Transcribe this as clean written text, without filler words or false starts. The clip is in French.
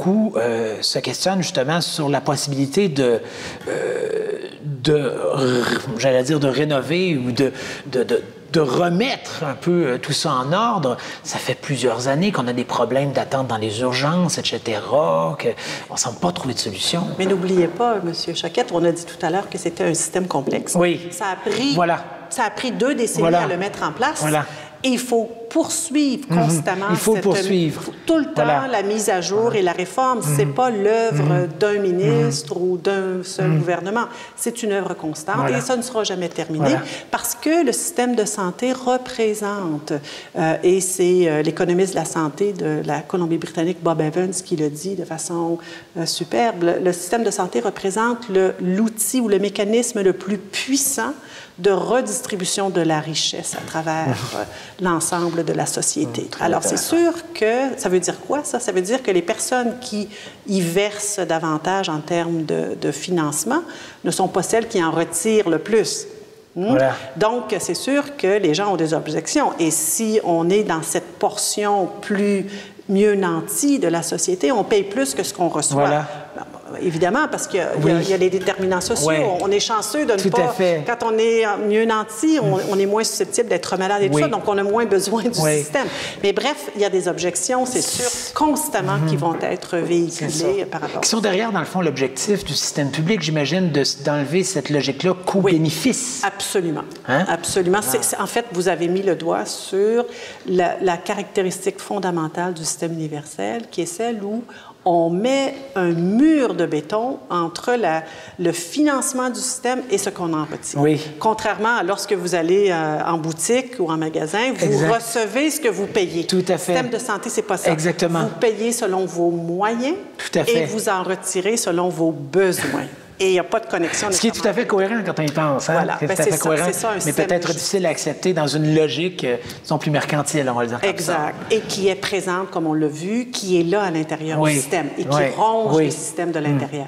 beaucoup se questionnent justement sur la possibilité j'allais dire, de rénover ou de remettre un peu tout ça en ordre. Ça fait plusieurs années qu'on a des problèmes d'attente dans les urgences, etc., qu'on ne semble pas trouver de solution. Mais n'oubliez pas, M. Choquette, on a dit tout à l'heure que c'était un système complexe. Oui. Ça a pris 2 décennies à le mettre en place. Voilà. Et il faut poursuivre constamment. Il faut poursuivre. Tout le temps, la mise à jour et la réforme. C'est pas l'œuvre d'un ministre ou d'un seul gouvernement. C'est une œuvre constante et ça ne sera jamais terminé parce que le système de santé représente, et c'est l'économiste de la santé de la Colombie-Britannique, Bob Evans, qui le dit de façon superbe, le système de santé représente l'outil ou le mécanisme le plus puissant de redistribution de la richesse à travers l'ensemble de la société. Alors, c'est sûr que... Ça veut dire quoi, ça? Ça veut dire que les personnes qui y versent davantage en termes de financement ne sont pas celles qui en retirent le plus. Voilà. Donc, c'est sûr que les gens ont des objections. Et si on est dans cette portion mieux nantie de la société, on paye plus que ce qu'on reçoit. Voilà. Évidemment, parce qu'il y a les déterminants sociaux. Oui. On est chanceux de ne pas... Quand on est mieux nanti, on est moins susceptible d'être malade et tout ça, donc on a moins besoin du système. Mais bref, il y a des objections, c'est sûr, constamment qui vont être véhiculées par rapport à ça. Qui sont derrière, dans le fond, l'objectif du système public, j'imagine, d'enlever cette logique-là coût-bénéfice. Absolument. Hein? Absolument. En fait, vous avez mis le doigt sur la caractéristique fondamentale du système universel, qui est celle où on met un mur de béton entre le financement du système et ce qu'on en retire. Oui. Contrairement à lorsque vous allez en boutique ou en magasin, vous recevez ce que vous payez. Tout à fait. Le système de santé, c'est pas ça. Exactement. Vous payez selon vos moyens. Tout à fait. Et vous en retirez selon vos besoins. Et il n'y a pas de connexion. Ce qui est tout à fait cohérent quand on y pense. Hein? Voilà. C'est tout à fait cohérent, mais peut-être difficile à accepter dans une logique, disons, plus mercantile, on va le dire. Exact. Et qui est présente, comme on l'a vu, qui est là à l'intérieur du système et qui ronge le système de l'intérieur.